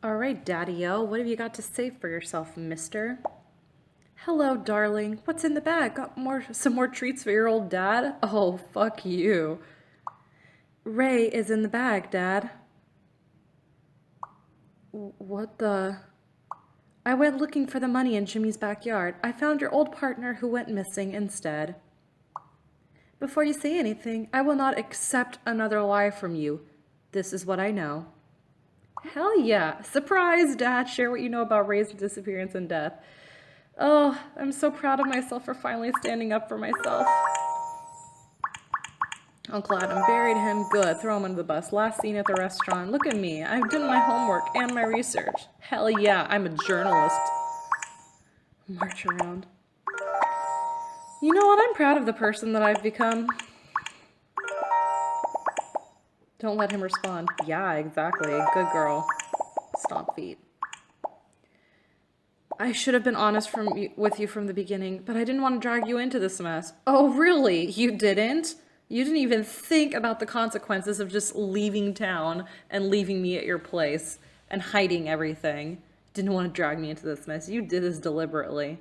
All right, Daddy-O, what have you got to say for yourself, mister? Hello, darling. What's in the bag? Got some more treats for your old dad? Oh, fuck you. Ray is in the bag, Dad. What the? I went looking for the money in Jimmy's backyard. I found your old partner who went missing instead. Before you say anything, I will not accept another lie from you. This is what I know. Hell yeah. Surprise, Dad. Share what you know about Ray's disappearance and death. Oh, I'm so proud of myself for finally standing up for myself. Uncle Adam buried him. Good. Throw him under the bus. Last seen at the restaurant. Look at me. I've done my homework and my research. Hell yeah, I'm a journalist. March around. You know what? I'm proud of the person that I've become. Don't let him respond. Yeah, exactly. Good girl. Stomp feet. I should have been honest with you from the beginning, but I didn't want to drag you into this mess. Oh, really? You didn't? You didn't even think about the consequences of just leaving town and leaving me at your place and hiding everything. Didn't want to drag me into this mess. You did this deliberately.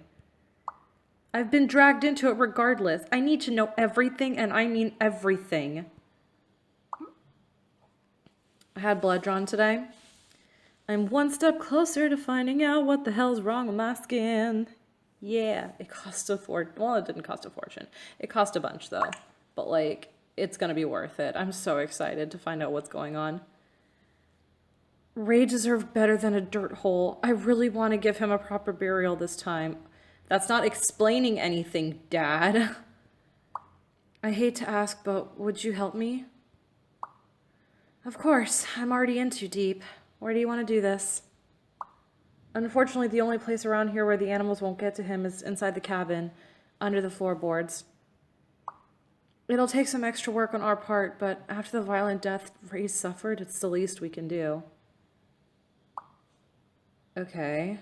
I've been dragged into it regardless. I need to know everything, and I mean everything. I had blood drawn today. I'm one step closer to finding out what the hell's wrong with my skin. Yeah, it cost a fortune. Well, it didn't cost a fortune. It cost a bunch, though. But, like, it's gonna be worth it. I'm so excited to find out what's going on. Ray deserved better than a dirt hole. I really want to give him a proper burial this time. That's not explaining anything, Dad. I hate to ask, but would you help me? Of course. I'm already in too deep. Where do you want to do this? Unfortunately, the only place around here where the animals won't get to him is inside the cabin, under the floorboards. It'll take some extra work on our part, but after the violent death Ray suffered, it's the least we can do. Okay.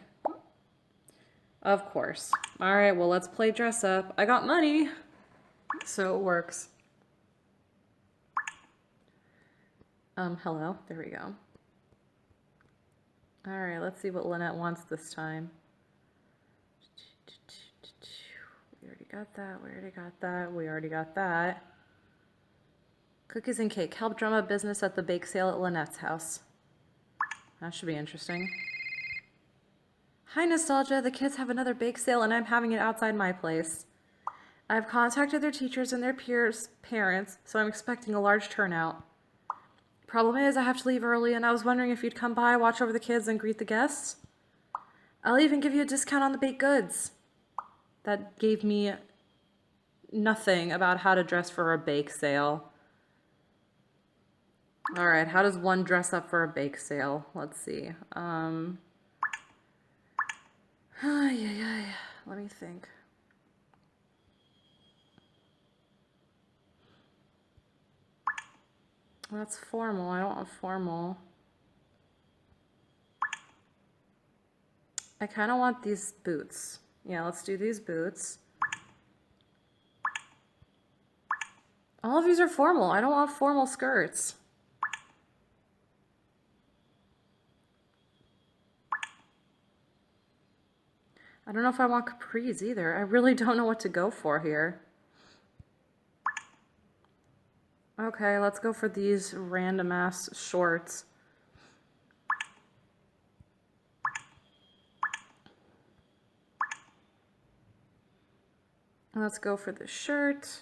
Of course. Alright, well, let's play dress up. I got money, so it works. Hello. There we go. Alright, let's see what Lynette wants this time. We already got that, we already got that, we already got that. Cookies and cake. Help drum up business at the bake sale at Lynette's house. That should be interesting. Hi, Nostalgia. The kids have another bake sale and I'm having it outside my place. I've contacted their teachers and their parents, so I'm expecting a large turnout. Problem is, I have to leave early, and I was wondering if you'd come by, watch over the kids, and greet the guests. I'll even give you a discount on the baked goods. That gave me nothing about how to dress for a bake sale. Alright, how does one dress up for a bake sale? Let's see. Let me think. That's formal. I don't want formal. I kind of want these boots. Yeah, let's do these boots. All of these are formal. I don't want formal skirts. I don't know if I want capris either. I really don't know what to go for here. Okay, let's go for these random ass shorts. Let's go for the shirt.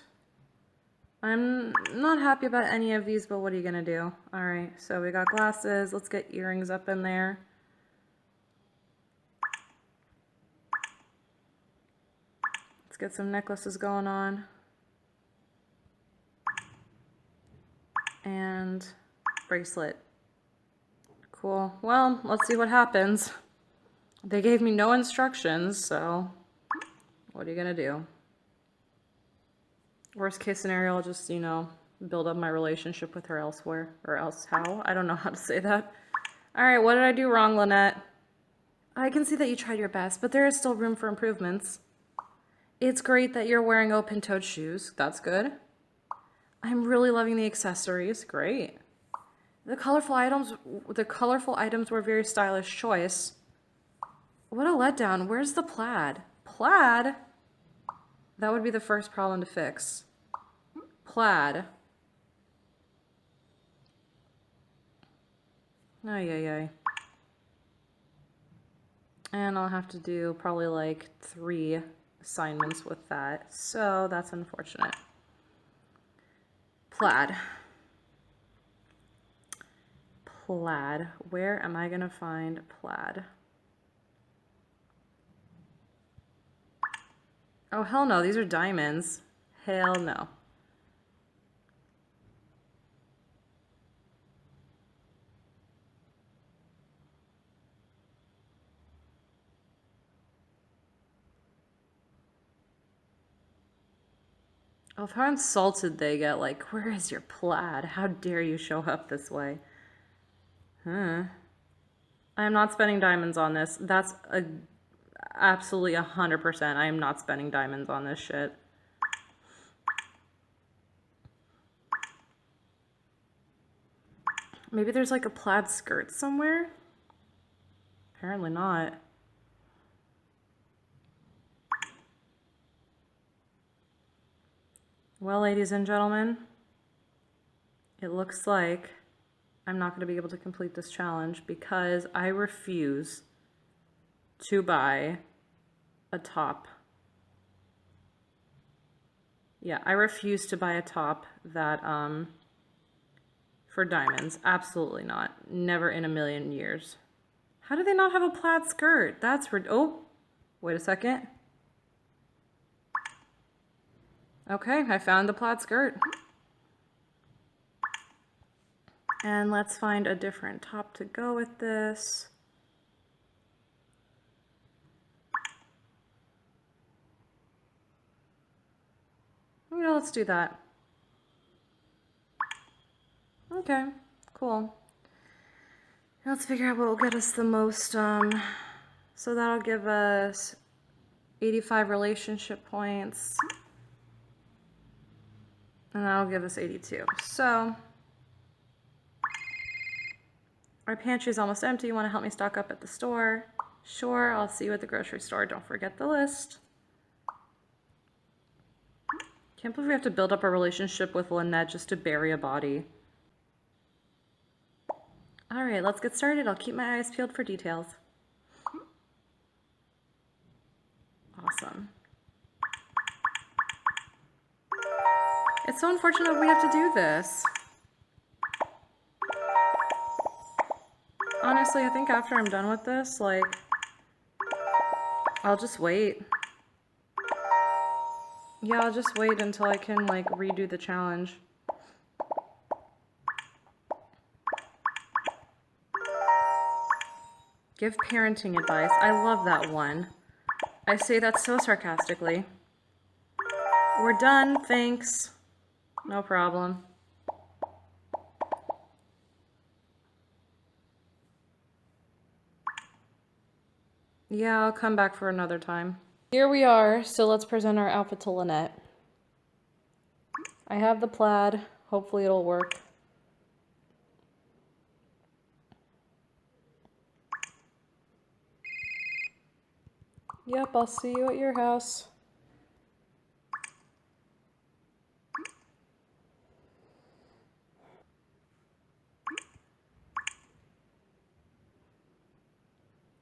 I'm not happy about any of these, but what are you gonna do? Alright, so we got glasses. Let's get earrings up in there. Let's get some necklaces going on. And bracelet. Cool. Well, let's see what happens. They gave me no instructions, so what are you gonna do? Worst case scenario, I'll just, you know, build up my relationship with her elsewhere. Or else how? I don't know how to say that. Alright, what did I do wrong, Lynette? I can see that you tried your best, but there is still room for improvements. It's great that you're wearing open-toed shoes. That's good. I'm really loving the accessories. Great. The colorful items were a very stylish choice. What a letdown. Where's the plaid? Plaid? That would be the first problem to fix. Plaid. Ay, ay, ay. And I'll have to do probably like 3 assignments with that. So that's unfortunate. Plaid. Plaid. Where am I gonna find plaid? Oh, hell no. These are diamonds. Hell no. Oh, how insulted they get. Like, where is your plaid? How dare you show up this way? Huh. I am not spending diamonds on this. That's absolutely 100%. I am not spending diamonds on this shit. Maybe there's like a plaid skirt somewhere? Apparently not. Well, ladies and gentlemen, it looks like I'm not going to be able to complete this challenge because I refuse to buy a top. Yeah, I refuse to buy a top that, for diamonds. Absolutely not. Never in a million years. How do they not have a plaid skirt? That's oh, wait a second. Okay, I found the plaid skirt. And let's find a different top to go with this. Yeah, let's do that. Okay, cool. Now let's figure out what will get us the most, so that'll give us 85 relationship points. And that'll give us 82. So, our pantry's almost empty. You want to help me stock up at the store? Sure, I'll see you at the grocery store. Don't forget the list. Can't believe we have to build up a relationship with Lynette just to bury a body. All right, let's get started. I'll keep my eyes peeled for details. Awesome. It's so unfortunate we have to do this. Honestly, I think after I'm done with this, like, I'll just wait. Yeah, I'll just wait until I can, like, redo the challenge. Give parenting advice. I love that one. I say that so sarcastically. We're done, thanks. No problem. Yeah, I'll come back for another time. Here we are, so let's present our outfit to Lynette. I have the plaid. Hopefully it'll work. Yep, I'll see you at your house.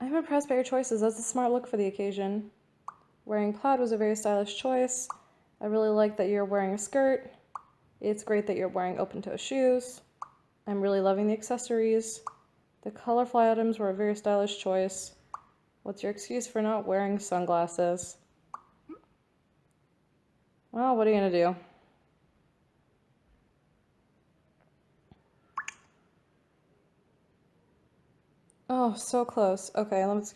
I'm impressed by your choices. That's a smart look for the occasion. Wearing plaid was a very stylish choice. I really like that you're wearing a skirt. It's great that you're wearing open-toe shoes. I'm really loving the accessories. The colorful items were a very stylish choice. What's your excuse for not wearing sunglasses? Well, what are you gonna do? Oh, so close. Okay, let's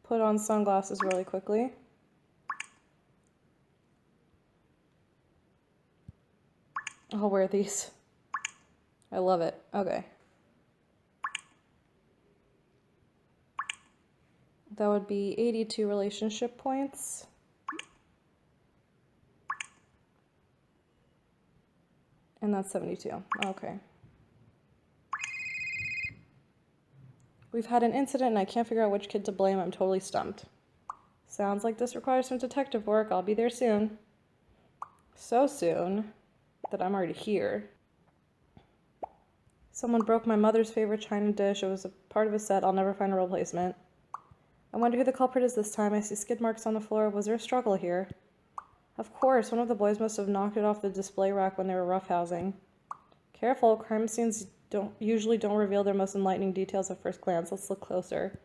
put on sunglasses really quickly. I'll wear these. I love it. Okay. That would be 82 relationship points. And that's 72. Okay. We've had an incident and I can't figure out which kid to blame. I'm totally stumped. Sounds like this requires some detective work. I'll be there soon. So soon that I'm already here. Someone broke my mother's favorite china dish. It was a part of a set. I'll never find a replacement. I wonder who the culprit is this time. I see skid marks on the floor. Was there a struggle here? Of course, one of the boys must have knocked it off the display rack when they were roughhousing. Careful, crime scenes usually don't reveal their most enlightening details at first glance. Let's look closer.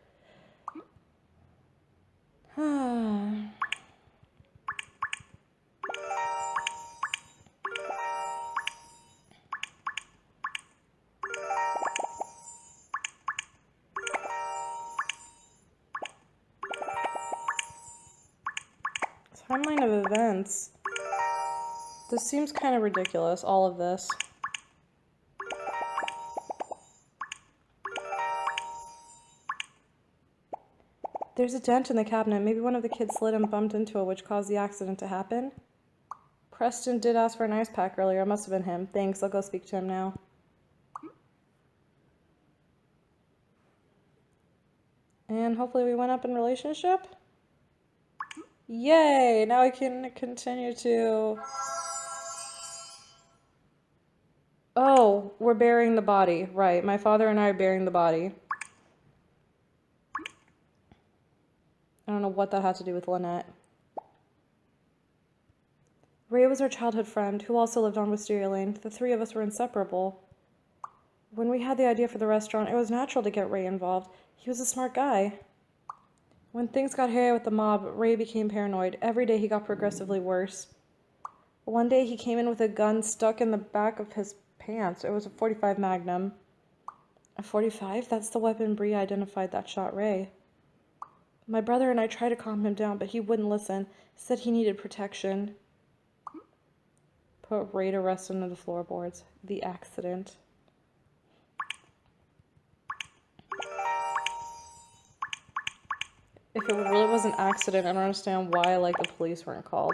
Timeline of events. This seems kind of ridiculous, all of this. There's a dent in the cabinet. Maybe one of the kids slid and bumped into it, which caused the accident to happen. Preston did ask for an ice pack earlier. It must have been him. Thanks, I'll go speak to him now. And hopefully we went up in relationship. Yay! Now I can continue to... Oh, we're burying the body. Right, my father and I are burying the body. I don't know what that had to do with Lynette. Ray was our childhood friend, who also lived on Wisteria Lane. The three of us were inseparable. When we had the idea for the restaurant, it was natural to get Ray involved. He was a smart guy. When things got hairy with the mob, Ray became paranoid. Every day he got progressively worse. One day he came in with a gun stuck in the back of his pants. It was a .45 Magnum. A .45? That's the weapon Bree identified that shot Ray. My brother and I tried to calm him down, but he wouldn't listen. Said he needed protection. Put Ray to rest under the floorboards. The accident. If it really was an accident, I don't understand why, like, the police weren't called.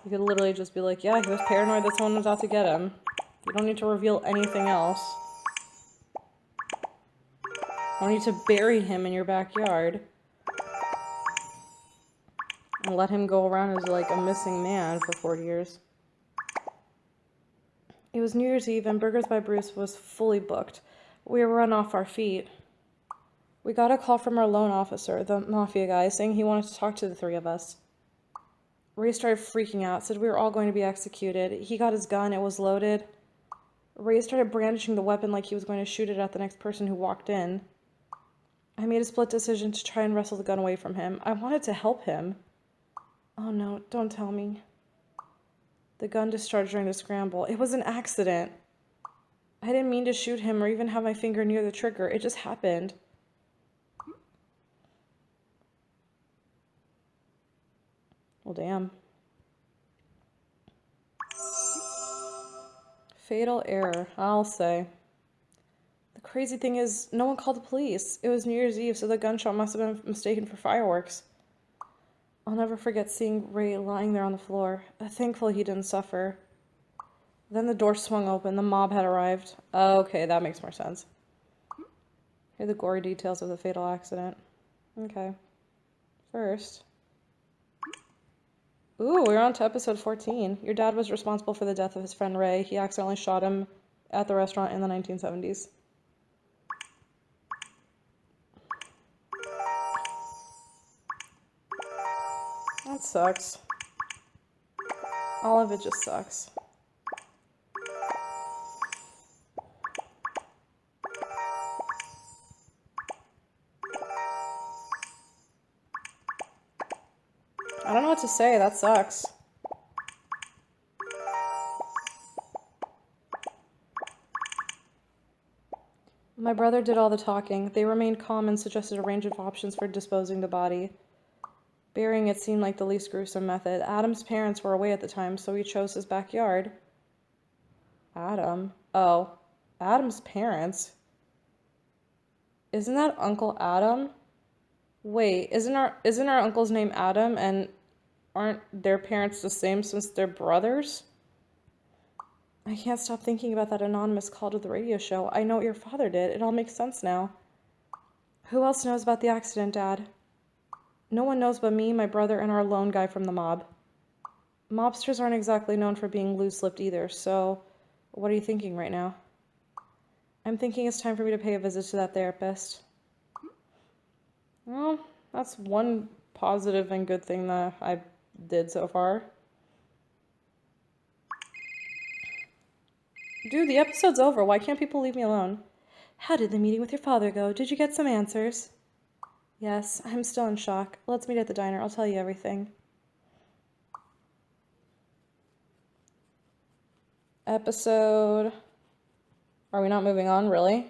You could literally just be like, yeah, he was paranoid that someone was out to get him. You don't need to reveal anything else. You don't need to bury him in your backyard. And let him go around as, like, a missing man for 40 years. It was New Year's Eve and Burgers by Bruce was fully booked. We were run off our feet. We got a call from our loan officer, the mafia guy, saying he wanted to talk to the three of us. Ray started freaking out, said we were all going to be executed. He got his gun, it was loaded. Ray started brandishing the weapon like he was going to shoot it at the next person who walked in. I made a split decision to try and wrestle the gun away from him. I wanted to help him. Oh no, don't tell me. The gun discharged during the scramble. It was an accident. I didn't mean to shoot him or even have my finger near the trigger. It just happened. Well, damn. Fatal error, I'll say. The crazy thing is, no one called the police. It was New Year's Eve, so the gunshot must have been mistaken for fireworks. I'll never forget seeing Ray lying there on the floor. Thankfully he didn't suffer. Then the door swung open. The mob had arrived. Okay, that makes more sense. Here are the gory details of the fatal accident. Okay. First... Ooh, we're on to episode 14. Your dad was responsible for the death of his friend Ray. He accidentally shot him at the restaurant in the 1970s. That sucks. All of it just sucks. I don't know what to say, that sucks. My brother did all the talking. They remained calm and suggested a range of options for disposing the body. Burying it seemed like the least gruesome method. Adam's parents were away at the time, so he chose his backyard. Adam? Oh, Adam's parents? Isn't that Uncle Adam? Wait, isn't our uncle's name Adam, and aren't their parents the same since they're brothers? I can't stop thinking about that anonymous call to the radio show. I know what your father did. It all makes sense now. Who else knows about the accident, Dad? No one knows but me, my brother, and our lone guy from the mob. Mobsters aren't exactly known for being loose-lipped either, so what are you thinking right now? I'm thinking it's time for me to pay a visit to that therapist. Well, that's one positive and good thing that I did so far. Dude, the episode's over. Why can't people leave me alone? How did the meeting with your father go? Did you get some answers? Yes, I'm still in shock. Let's meet at the diner. I'll tell you everything. Episode... Are we not moving on, really?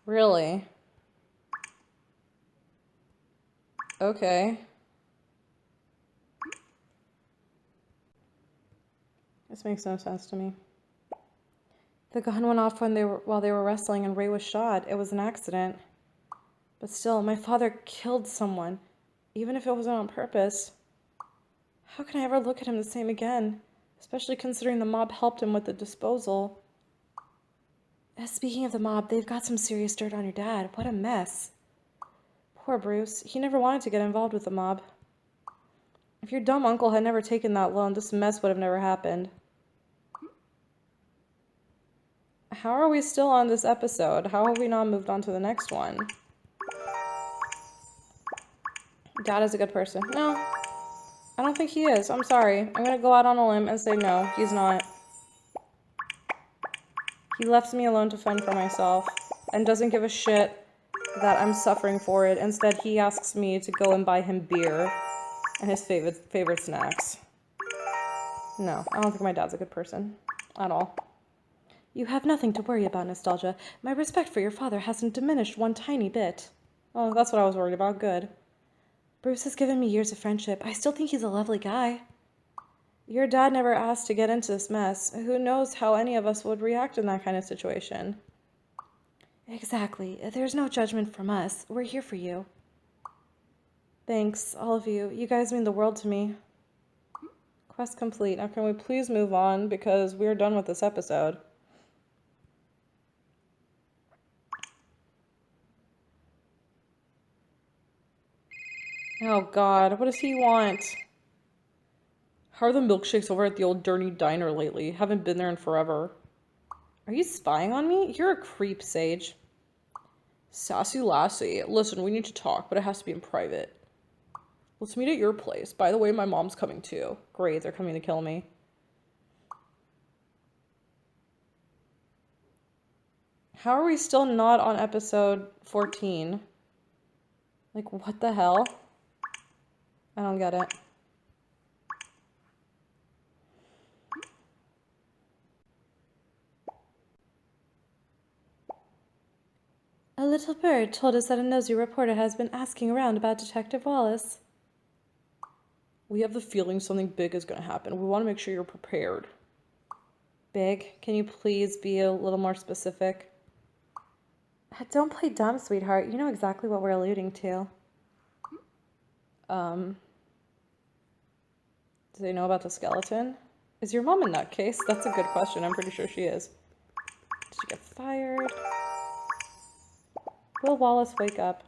Really? Okay. This makes no sense to me. The gun went off while they were wrestling and Ray was shot. It was an accident. But still, my father killed someone. Even if it wasn't on purpose. How can I ever look at him the same again? Especially considering the mob helped him with the disposal. Speaking of the mob, they've got some serious dirt on your dad. What a mess. Poor Bruce. He never wanted to get involved with the mob. If your dumb uncle had never taken that loan, this mess would have never happened. How are we still on this episode? How have we not moved on to the next one? Dad is a good person. No, I don't think he is. I'm sorry. I'm gonna go out on a limb and say no, he's not. He left me alone to fend for myself and doesn't give a shit that I'm suffering for it. Instead, he asks me to go and buy him beer and his favorite snacks. No, I don't think my dad's a good person at all. You have nothing to worry about, Nostalgia. My respect for your father hasn't diminished one tiny bit. Oh, that's what I was worried about. Good. Bruce has given me years of friendship. I still think he's a lovely guy. Your dad never asked to get into this mess. Who knows how any of us would react in that kind of situation? Exactly. There's no judgment from us. We're here for you. Thanks, all of you. You guys mean the world to me. Quest complete. Now can we please move on because we're done with this episode. Oh god, what does he want? How are the milkshakes over at the old dirty diner lately? Haven't been there in forever. Are you spying on me? You're a creep, Sage. Sassy lassie. Listen, we need to talk, but it has to be in private. Let's meet at your place. By the way, my mom's coming too. Great, they're coming to kill me. How are we still not on episode 14? Like, what the hell? I don't get it. A little bird told us that a nosy reporter has been asking around about Detective Wallace. We have the feeling something big is going to happen. We want to make sure you're prepared. Big? Can you please be a little more specific? Don't play dumb, sweetheart. You know exactly what we're alluding to. Do they know about the skeleton? Is your mom a nutcase? That's a good question. I'm pretty sure she is. Did you get fired? Will Wallace wake up?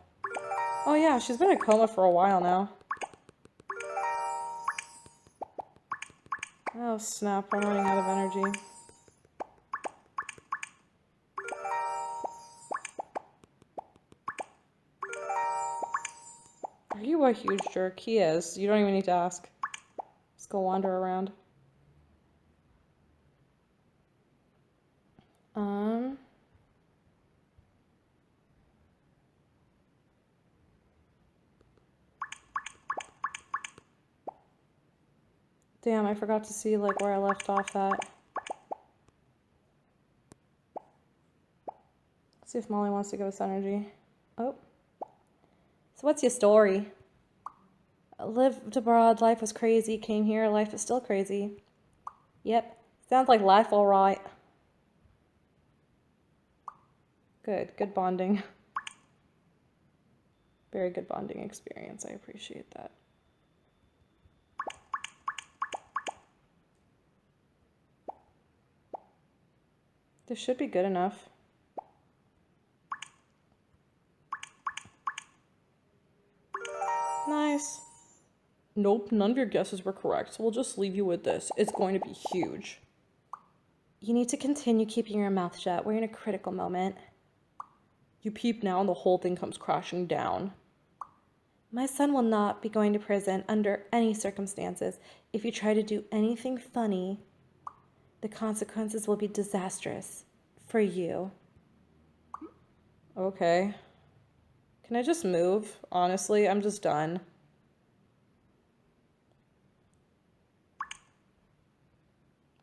Oh yeah, she's been in a coma for a while now. Oh snap, I'm running out of energy. Are you a huge jerk? He is. You don't even need to ask. Just go wander around. Damn, I forgot to see, like, where I left off at. Let's see if Molly wants to give us energy. Oh. So what's your story? Lived abroad, life was crazy. Came here, life is still crazy. Yep. Sounds like life all right. Good. Good bonding. Very good bonding experience. I appreciate that. This should be good enough. Nice. Nope, none of your guesses were correct, so we'll just leave you with this. It's going to be huge. You need to continue keeping your mouth shut. We're in a critical moment. You peep now and the whole thing comes crashing down. My son will not be going to prison under any circumstances. If you try to do anything funny, the consequences will be disastrous for you. Okay. Can I just move? Honestly, I'm just done.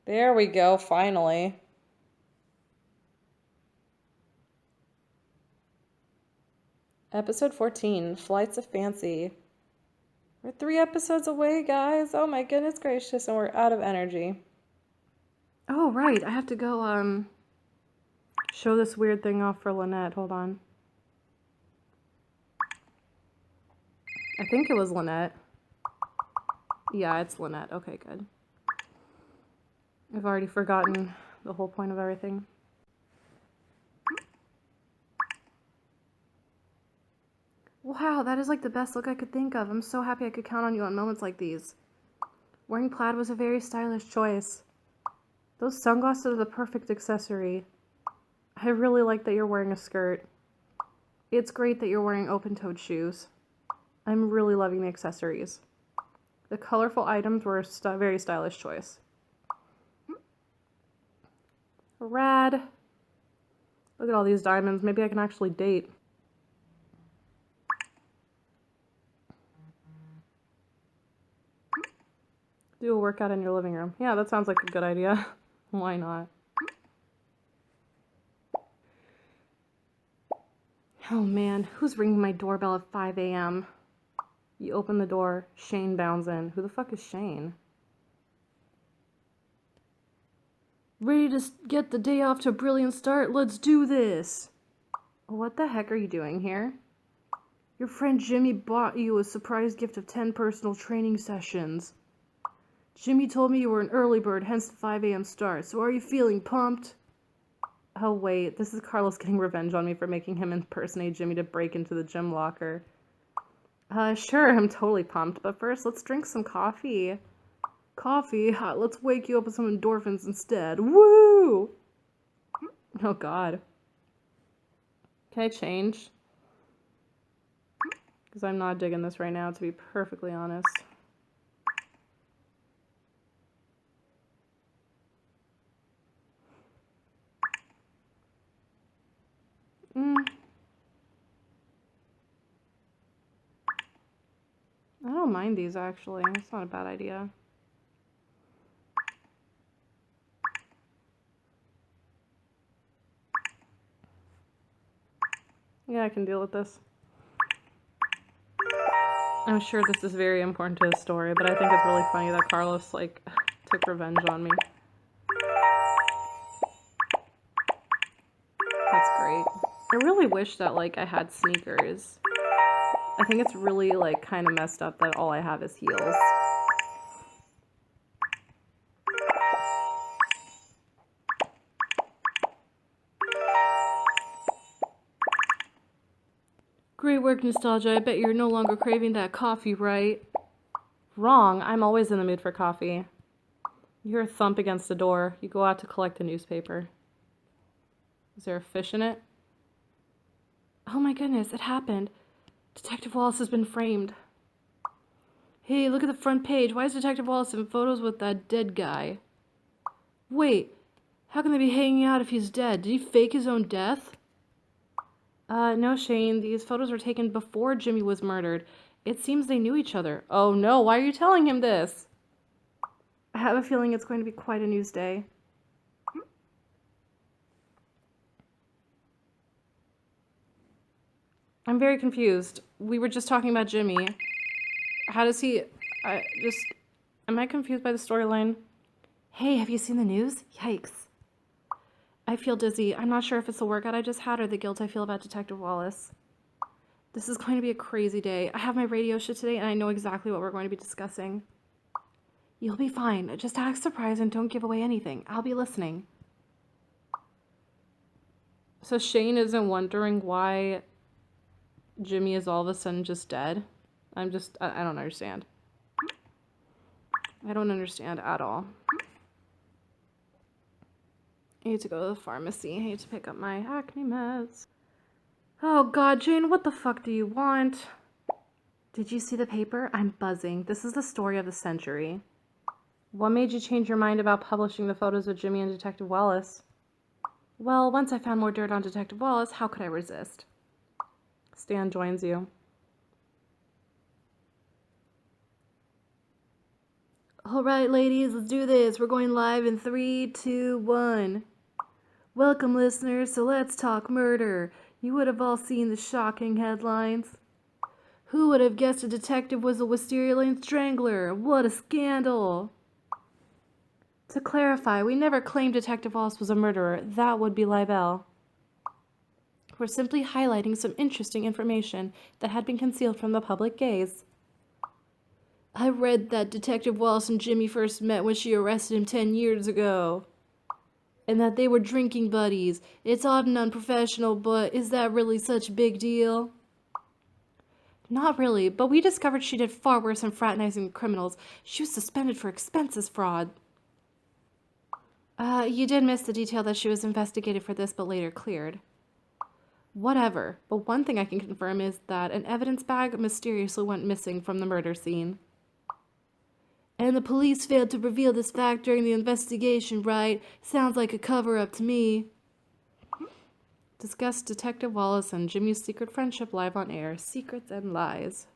There we go, finally. Episode 14, Flights of Fancy. We're 3 episodes away, guys. Oh my goodness gracious, and we're out of energy. Oh, right. I have to go, show this weird thing off for Lynette. Hold on. I think it was Lynette. Yeah, it's Lynette. Okay, good. I've already forgotten the whole point of everything. Wow, that is like the best look I could think of. I'm so happy I could count on you on moments like these. Wearing plaid was a very stylish choice. Those sunglasses are the perfect accessory. I really like that you're wearing a skirt. It's great that you're wearing open-toed shoes. I'm really loving the accessories. The colorful items were a very stylish choice. Rad. Look at all these diamonds. Maybe I can actually date. Do a workout in your living room. Yeah, that sounds like a good idea. Why not? Oh man, who's ringing my doorbell at 5 a.m.? You open the door, Shane bounds in. Who the fuck is Shane? Ready to get the day off to a brilliant start? Let's do this! What the heck are you doing here? Your friend Jimmy bought you a surprise gift of 10 personal training sessions. Jimmy told me you were an early bird, hence the 5 a.m. start. So are you feeling pumped? Oh wait, this is Carlos getting revenge on me for making him impersonate Jimmy to break into the gym locker. Sure, I'm totally pumped, but first let's drink some coffee. Coffee? Let's wake you up with some endorphins instead. Woo! Oh god. Can I change? Because I'm not digging this right now, to be perfectly honest. I don't mind these, actually. It's not a bad idea. Yeah, I can deal with this. I'm sure this is very important to the story, but I think it's really funny that Carlos, like, took revenge on me. That's great. I really wish that, like, I had sneakers. I think it's really, like, kind of messed up that all I have is heels. Great work, Nostalgia. I bet you're no longer craving that coffee, right? Wrong. I'm always in the mood for coffee. You hear a thump against the door. You go out to collect the newspaper. Is there a fish in it? Oh my goodness, it happened. Detective Wallace has been framed. Hey, look at the front page. Why is Detective Wallace in photos with that dead guy? Wait, how can they be hanging out if he's dead? Did he fake his own death? No, Shane. These photos were taken before Jimmy was murdered. It seems they knew each other. Oh no, why are you telling him this? I have a feeling it's going to be quite a news day. I'm very confused. We were just talking about Jimmy. How does he... Am I confused by the storyline? Hey, have you seen the news? Yikes. I feel dizzy. I'm not sure if it's the workout I just had or the guilt I feel about Detective Wallace. This is going to be a crazy day. I have my radio show today and I know exactly what we're going to be discussing. You'll be fine. Just act surprised and don't give away anything. I'll be listening. So Shane isn't wondering why Jimmy is all of a sudden just dead? I don't understand. I don't understand at all. I need to go to the pharmacy. I need to pick up my acne meds. Oh god, Jane, what the fuck do you want? Did you see the paper? I'm buzzing. This is the story of the century. What made you change your mind about publishing the photos of Jimmy and Detective Wallace? Well, once I found more dirt on Detective Wallace, how could I resist? Stan joins you. Alright, ladies, let's do this. We're going live in 3, 2, 1. Welcome, listeners, so let's talk murder. You would have all seen the shocking headlines. Who would have guessed a detective was a Wisteria strangler? What a scandal! To clarify, we never claimed Detective Wallace was a murderer. That would be libel. We're simply highlighting some interesting information that had been concealed from the public gaze. I read that Detective Wallace and Jimmy first met when she arrested him 10 years ago. And that they were drinking buddies. It's odd and unprofessional, but is that really such a big deal? Not really, but we discovered she did far worse than fraternizing criminals. She was suspended for expenses fraud. You did miss the detail that she was investigated for this but later cleared. Whatever, but one thing I can confirm is that an evidence bag mysteriously went missing from the murder scene. And the police failed to reveal this fact during the investigation, right? Sounds like a cover-up to me. Discuss Detective Wallace and Jimmy's secret friendship live on air. Secrets and lies.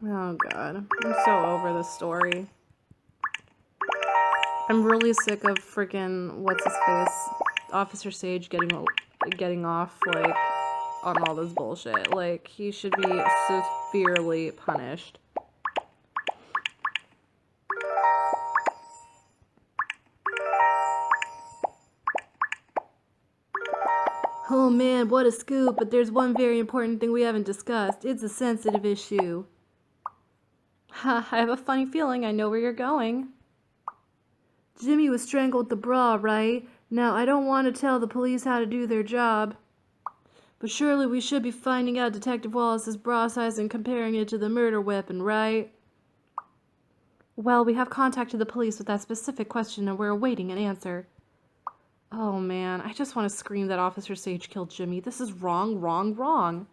Oh god, I'm so over this story. I'm really sick of freaking what's-his-face, Officer Sage getting off, like, on all this bullshit. Like, he should be severely punished. Oh man, what a scoop, but there's one very important thing we haven't discussed. It's a sensitive issue. Ha, I have a funny feeling I know where you're going. Jimmy was strangled with the bra, right? Now, I don't want to tell the police how to do their job, but surely we should be finding out Detective Wallace's bra size and comparing it to the murder weapon, right? Well, we have contacted the police with that specific question and we're awaiting an answer. Oh man, I just want to scream that Officer Sage killed Jimmy. This is wrong, wrong, wrong.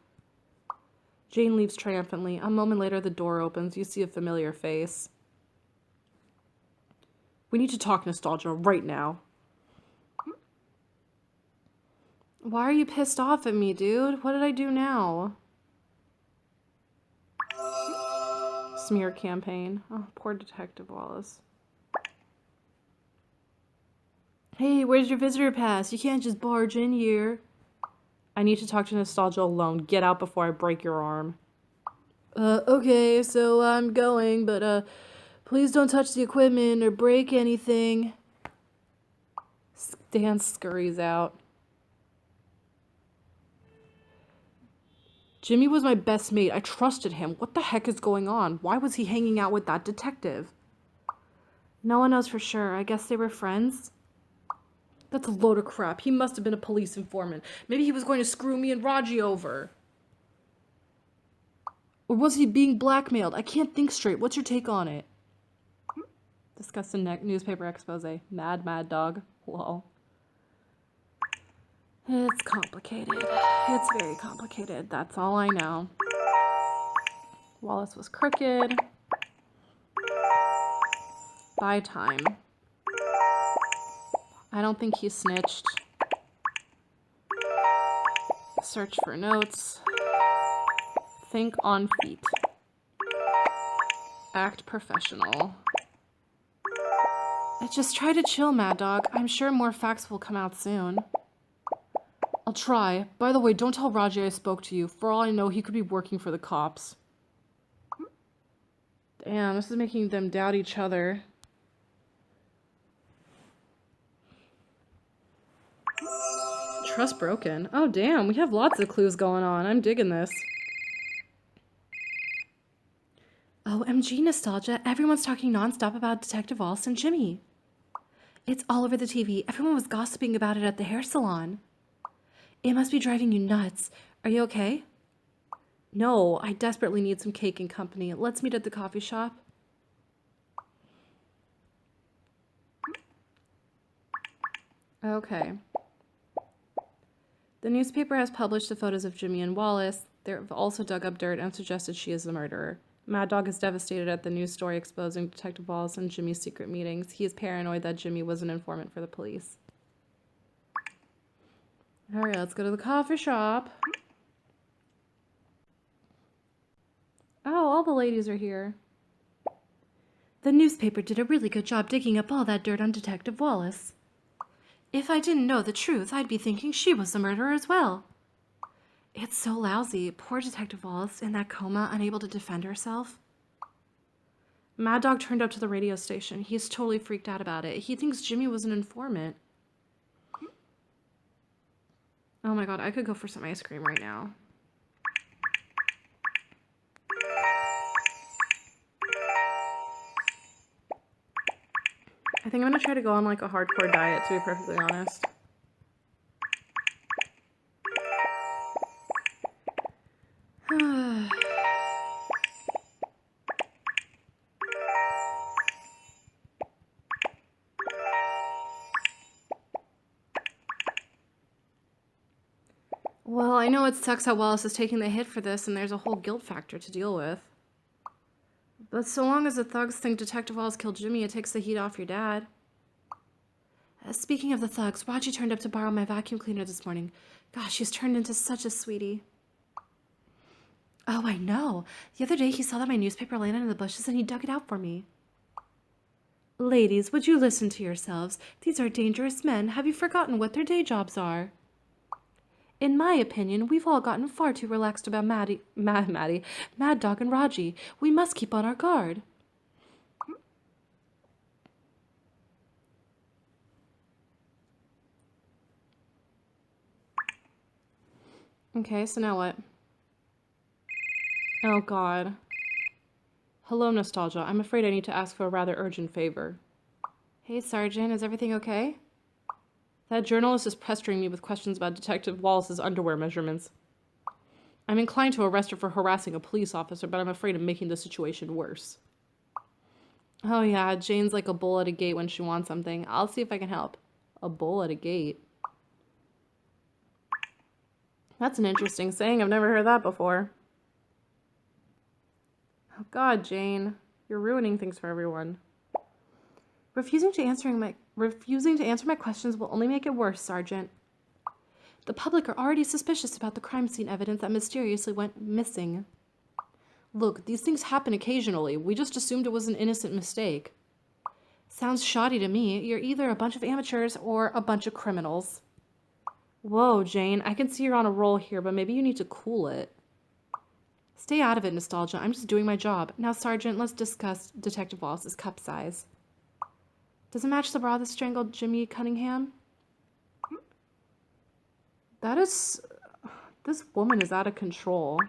Jane leaves triumphantly. A moment later, the door opens. You see a familiar face. We need to talk nostalgia right now. Why are you pissed off at me, dude? What did I do now? Smear campaign. Oh, poor Detective Wallace. Hey, where's your visitor pass? You can't just barge in here. I need to talk to Nostalgia alone. Get out before I break your arm. Okay, so I'm going, but, please don't touch the equipment or break anything. Stan scurries out. Jimmy was my best mate. I trusted him. What the heck is going on? Why was he hanging out with that detective? No one knows for sure. I guess they were friends. That's a load of crap. He must have been a police informant. Maybe he was going to screw me and Raji over. Or was he being blackmailed? I can't think straight. What's your take on it? Discuss the newspaper expose. Mad dog. Lol. It's complicated. It's very complicated. That's all I know. Wallace was crooked. Buy time. I don't think he snitched. Search for notes. Think on feet. Act professional. Just try to chill, Mad Dog. I'm sure more facts will come out soon. I'll try. By the way, don't tell Raji I spoke to you. For all I know, he could be working for the cops. Damn, this is making them doubt each other. Trust broken. Oh, damn, we have lots of clues going on. I'm digging this. OMG, Nostalgia. Everyone's talking nonstop about Detective Wallace and Jimmy. It's all over the TV. Everyone was gossiping about it at the hair salon. It must be driving you nuts. Are you okay? No, I desperately need some cake and company. Let's meet at the coffee shop. Okay. The newspaper has published the photos of Jimmy and Wallace. They've also dug up dirt and suggested she is the murderer. Mad Dog is devastated at the news story exposing Detective Wallace and Jimmy's secret meetings. He is paranoid that Jimmy was an informant for the police. Alright, let's go to the coffee shop. Oh, all the ladies are here. The newspaper did a really good job digging up all that dirt on Detective Wallace. If I didn't know the truth, I'd be thinking she was the murderer as well. It's so lousy. Poor Detective Wallace in that coma, unable to defend herself. Mad Dog turned up to the radio station. He's totally freaked out about it. He thinks Jimmy was an informant. Oh my god, I could go for some ice cream right now. I think I'm gonna try to go on like a hardcore diet, to be perfectly honest. Well, I know it sucks how Wallace is taking the hit for this, and there's a whole guilt factor to deal with. But so long as the thugs think Detective Wallace killed Jimmy, it takes the heat off your dad. Speaking of the thugs, Raji turned up to borrow my vacuum cleaner this morning. Gosh, she's turned into such a sweetie. Oh, I know. The other day he saw that my newspaper landed in the bushes and he dug it out for me. Ladies, would you listen to yourselves? These are dangerous men. Have you forgotten what their day jobs are? In my opinion, we've all gotten far too relaxed about Mad Dog and Raji. We must keep on our guard. Okay, so now what? Oh god. Hello, Nostalgia. I'm afraid I need to ask for a rather urgent favor. Hey, Sergeant, is everything okay? That journalist is pestering me with questions about Detective Wallace's underwear measurements. I'm inclined to arrest her for harassing a police officer, but I'm afraid of making the situation worse. Oh yeah, Jane's like a bull at a gate when she wants something. I'll see if I can help. A bull at a gate? That's an interesting saying. I've never heard that before. Oh god, Jane. You're ruining things for everyone. Refusing to answer my questions will only make it worse, Sergeant. The public are already suspicious about the crime scene evidence that mysteriously went missing. Look, these things happen occasionally. We just assumed it was an innocent mistake. Sounds shoddy to me. You're either a bunch of amateurs or a bunch of criminals. Whoa, Jane. I can see you're on a roll here, but maybe you need to cool it. Stay out of it, Nostalgia. I'm just doing my job. Now, Sergeant, let's discuss Detective Wallace's cup size. Does it match the bra that strangled Jimmy Cunningham? That is... This woman is out of control.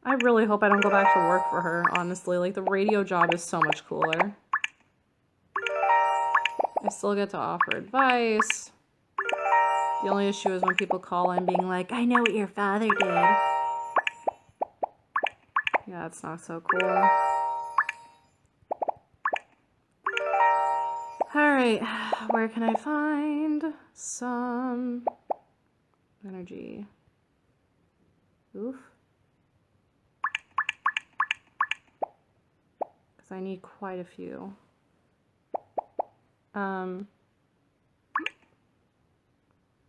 I really hope I don't go back to work for her, honestly. Like, the radio job is so much cooler. I still get to offer advice. The only issue is when people call in being like, I know what your father did. Yeah, it's not so cool. Alright, where can I find some energy? Oof. Because I need quite a few.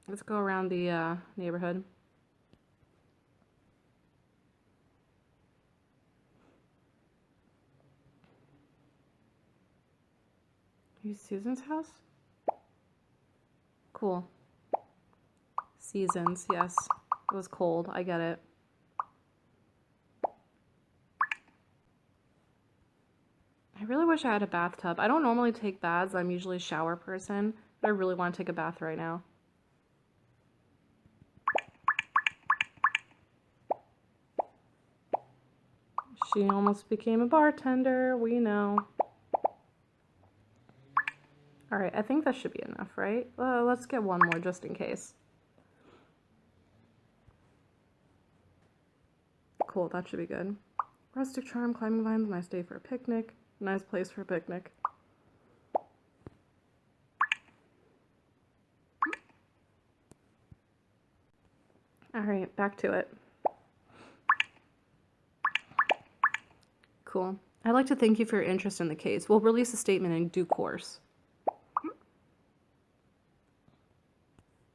Let's go around the neighborhood. Use Susan's house? Cool. Seasons, yes. It was cold, I get it. I really wish I had a bathtub. I don't normally take baths. I'm usually a shower person, but I really want to take a bath right now. She almost became a bartender, we know. All right, I think that should be enough, right? Let's get one more just in case. Cool, that should be good. Rustic charm, climbing vines, nice day for a picnic. Nice place for a picnic. All right, back to it. Cool. I'd like to thank you for your interest in the case. We'll release a statement in due course.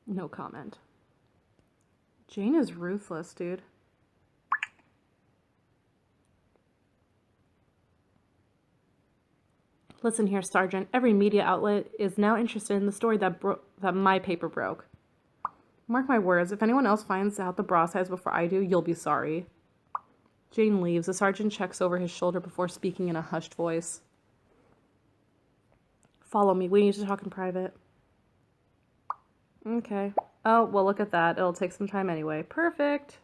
No comment. Jane is ruthless, dude. Listen here, Sergeant. Every media outlet is now interested in the story that my paper broke. Mark my words, if anyone else finds out the bra size before I do, you'll be sorry. Jane leaves. The sergeant checks over his shoulder before speaking in a hushed voice. Follow me. We need to talk in private. Okay. Oh, well, look at that. It'll take some time anyway. Perfect.